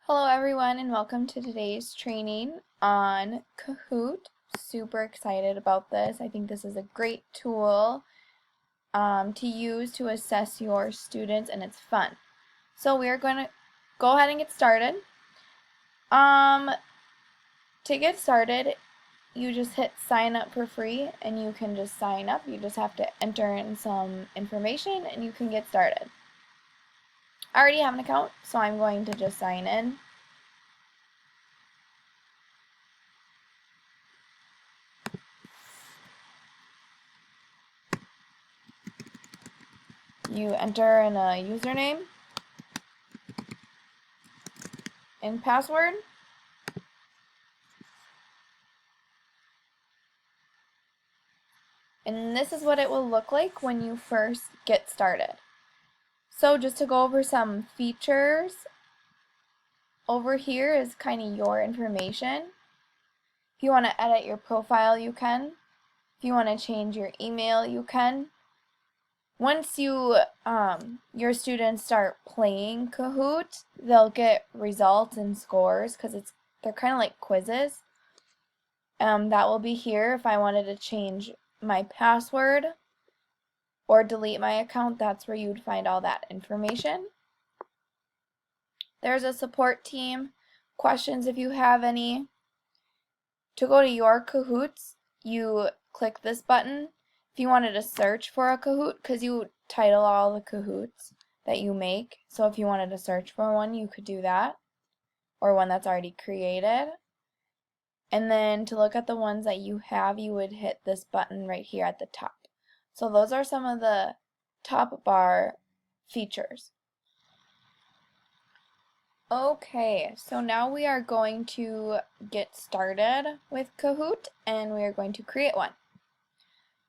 Hello everyone and welcome to today's training on Kahoot. Super excited about this. I think this is a great tool to use to assess your students and it's fun. So we are going to go ahead and get started. To get started, you just hit sign up for free and you can just sign up. You just have to enter in some information and you can get started. I already have an account, so I'm going to just sign in. You enter in a username and password. And this is what it will look like when you first get started. So just to go over some features, over here is kind of your information. If you want to edit your profile, you can. If you want to change your email, you can. Once your students start playing Kahoot, they'll get results and scores because they're kind of like quizzes. That will be here. If I wanted to change my password or delete my account, that's where you'd find all that information. There's a support team, questions if you have any. To go to your Kahoots, you click this button. If you wanted to search for a Kahoot, because you title all the Kahoots that you make, so if you wanted to search for one, you could do that, or one that's already created. And then to look at the ones that you have, you would hit this button right here at the top. So those are some of the top bar features. Okay, so now we are going to get started with Kahoot and we are going to create one.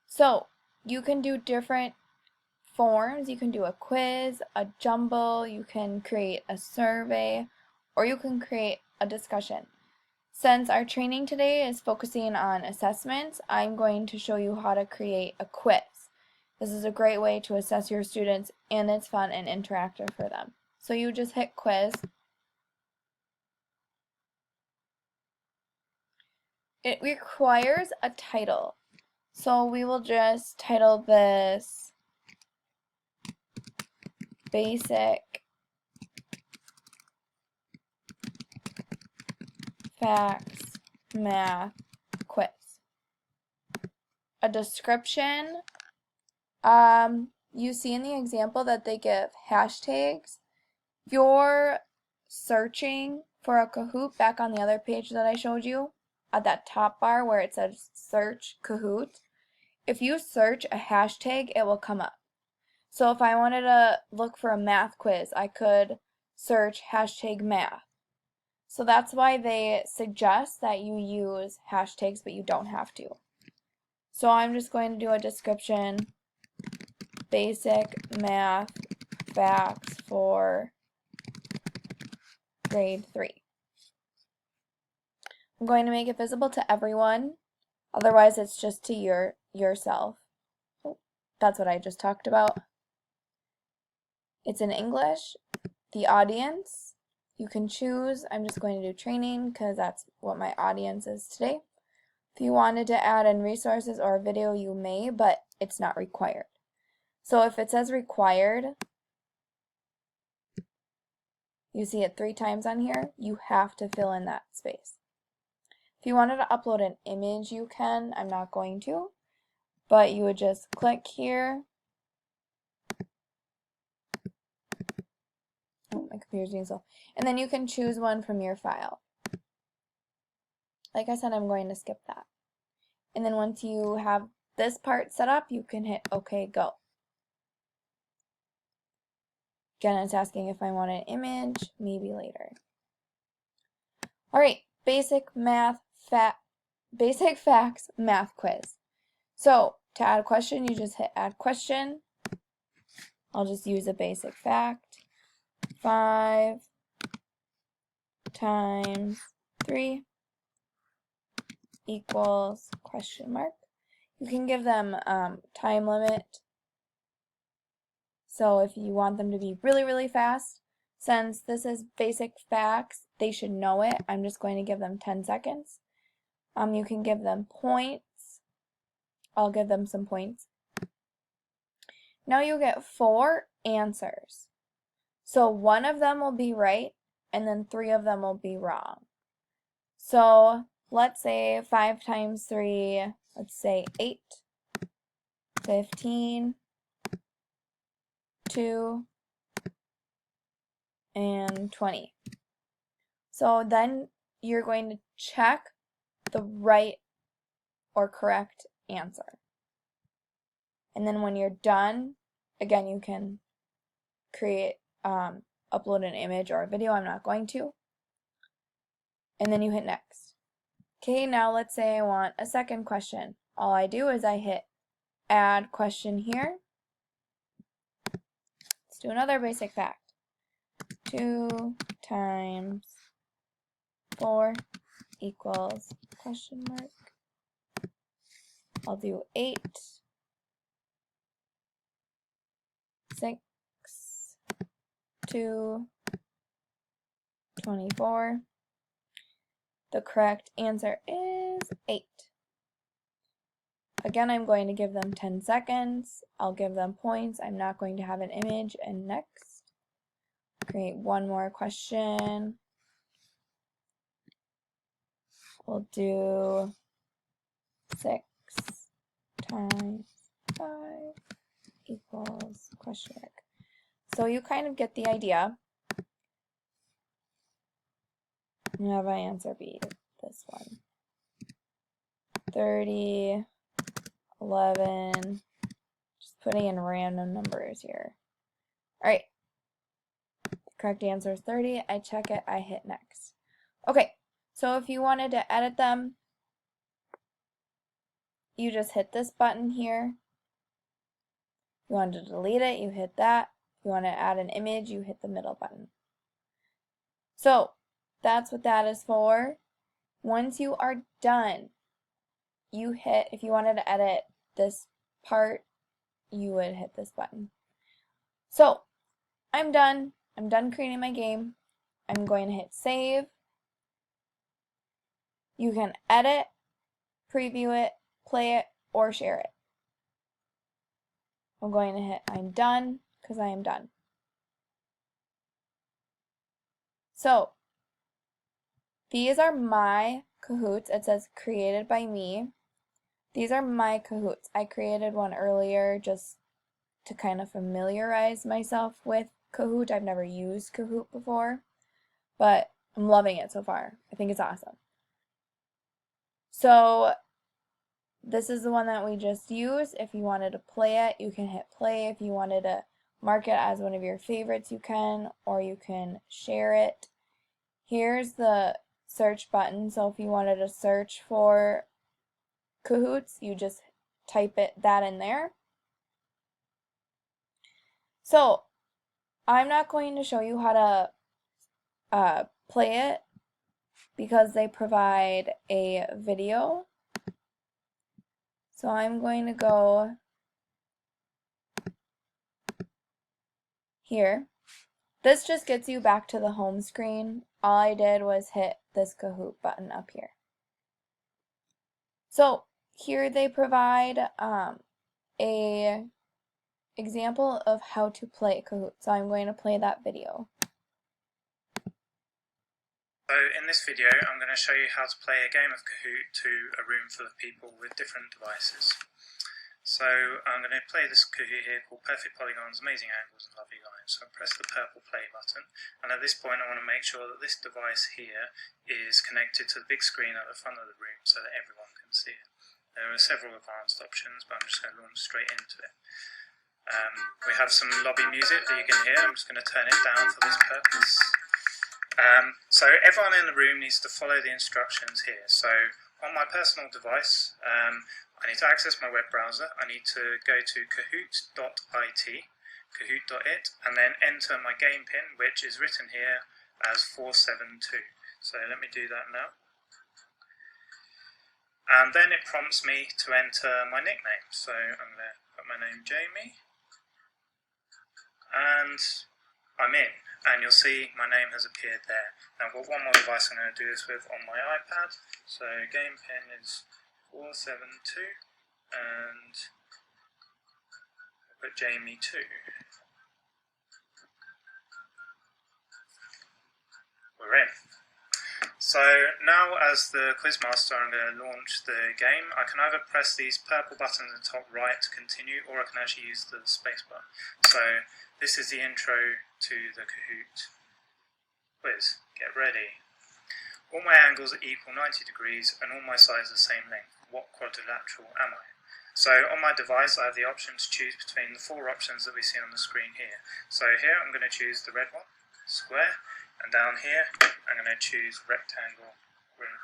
So you can do different forms. You can do a quiz, a jumble, you can create a survey, or you can create a discussion. Since our training today is focusing on assessments, I'm going to show you how to create a quiz. This is a great way to assess your students and it's fun and interactive for them. So you just hit quiz. It requires a title. So we will just title this Basic Facts Math Quiz. A description. You see in the example that they give hashtags. If you're searching for a Kahoot back on the other page that I showed you, at that top bar where it says search Kahoot, if you search a hashtag, it will come up. So if I wanted to look for a math quiz, I could search hashtag math. So that's why they suggest that you use hashtags, but you don't have to. So I'm just going to do a description, basic math facts for grade 3. I'm going to make it visible to everyone, otherwise it's just to yourself. Oh, that's what I just talked about. It's in English. The audience, you can choose. I'm just going to do training because that's what my audience is today. If you wanted to add in resources or a video, you may, but it's not required. So if it says required, you see it 3 times on here, you have to fill in that space. If you wanted to upload an image, you can. I'm not going to, but you would just click here. Oh, my computer's being slow. And then you can choose one from your file. Like I said, I'm going to skip that. And then once you have this part set up, you can hit OK, go. Again, it's asking if I want an image, maybe later. Alright, basic facts math quiz. So, to add a question, you just hit add question. I'll just use a basic fact. 5 times 3 equals question mark. You can give them time limit. So if you want them to be really, really fast, since this is basic facts they should know it. I'm just going to give them 10 seconds. You can give them points. I'll give them some points. Now you get 4 answers. So 1 of them will be right, and then 3 of them will be wrong. So let's say 5 times 3, let's say 8, 15, 2, and 20. So then you're going to check the right or correct answer. And then when you're done, again, you can create, upload an image or a video. I'm not going to. And then you hit next. Okay, now let's say I want a second question. All I do is I hit add question here. Let's do another basic fact. 2 times 4 equals question mark. I'll do 8, 6, 2, 24. The correct answer is 8. Again, I'm going to give them 10 seconds. I'll give them points. I'm not going to have an image. And next, create one more question. We'll do 6 times 5 equals question mark. So you kind of get the idea. And have my answer be this one. 30, 11, just putting in random numbers here. Alright, the correct answer is 30. I check it, I hit next. Okay, so if you wanted to edit them, you just hit this button here. If you wanted to delete it, you hit that. If you want to add an image, you hit the middle button. So, that's what that is for. Once you are done, you hit, if you wanted to edit this part, you would hit this button. So, I'm done. I'm done creating my game. I'm going to hit save. You can edit, preview it, play it, or share it. I'm going to hit I'm done because I am done. So, these are my Kahoots. It says created by me. These are my Kahoots. I created one earlier just to kind of familiarize myself with Kahoot. I've never used Kahoot before, but I'm loving it so far. I think it's awesome. So this is the one that we just used. If you wanted to play it, you can hit play. If you wanted to mark it as one of your favorites, you can, or you can share it. Here's the search button. So if you wanted to search for Kahoots, you just type that in there. So I'm not going to show you how to play it because they provide a video. So I'm going to go here. This just gets you back to the home screen. All I did was hit this Kahoot button up here. So here they provide a example of how to play Kahoot. So I'm going to play that video. So in this video I'm going to show you how to play a game of Kahoot to a room full of people with different devices. So I'm going to play this Kahoot here called Perfect Polygons, Amazing Angles and Lovely Lines. So I press the purple play button, and at this point I want to make sure that this device here is connected to the big screen at the front of the room so that everyone can see it. There are several advanced options, but I'm just going to launch straight into it. We have some lobby music that you can hear. I'm just going to turn it down for this purpose. So everyone in the room needs to follow the instructions here. So on my personal device, I need to access my web browser. I need to go to kahoot.it, kahoot.it, and then enter my game pin, which is written here as 472. So let me do that now. And then it prompts me to enter my nickname. So I'm going to put my name Jamie. And I'm in. and you'll see my name has appeared there. Now I've got one more device I'm going to do this with on my iPad. So game pin is 472 and I'll put Jamie 2. We're in. So now as the Quizmaster I'm going to launch the game. I can either press these purple buttons in the top right to continue, or I can actually use the spacebar. So this is the intro to the Kahoot quiz. Get ready. All my angles are equal 90 degrees and all my sides are the same length. What quadrilateral am I? So on my device I have the option to choose between the 4 options that we see on the screen here. So here I'm going to choose the red one, square, and down here I'm going to choose rectangle, ring.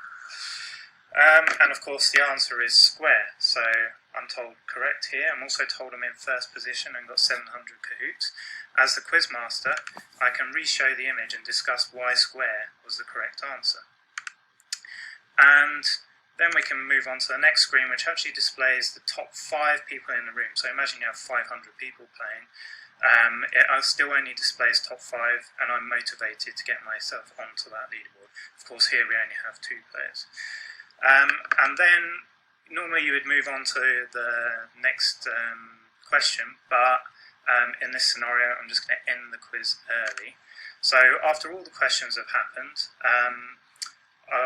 And of course the answer is square, so I'm told correct here. I'm also told I'm in first position and got 700 Kahoots. As the Quizmaster, I can re-show the image and discuss why square was the correct answer. And then we can move on to the next screen, which actually displays the top 5 people in the room. So imagine you have 500 people playing. It still only displays top 5, and I'm motivated to get myself onto that leaderboard. Of course, here we only have 2 players. And then normally you would move on to the next question, but in this scenario I'm just going to end the quiz early. So after all the questions have happened,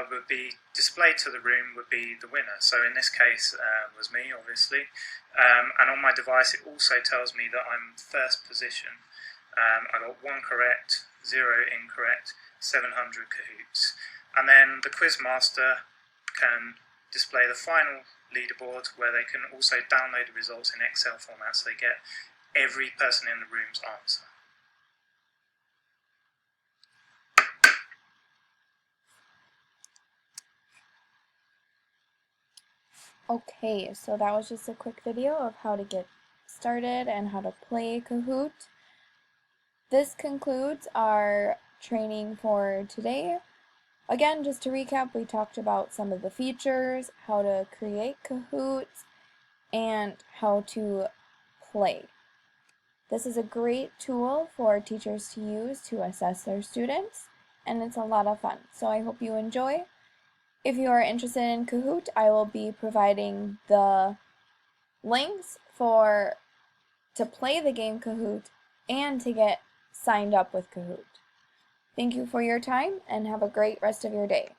would be displayed to the room would be the winner. So in this case was me, obviously, and on my device it also tells me that I'm first position. I got 1 correct, 0 incorrect, 700 Kahoots, and then the Quizmaster can display the final leaderboard where they can also download the results in Excel format so they get every person in the room's answer. Okay, so that was just a quick video of how to get started and how to play Kahoot. This concludes our training for today. Again, just to recap, we talked about some of the features, how to create Kahoots, and how to play. This is a great tool for teachers to use to assess their students, and it's a lot of fun. So I hope you enjoy. If you are interested in Kahoot, I will be providing the links to play the game Kahoot and to get signed up with Kahoot. Thank you for your time and have a great rest of your day.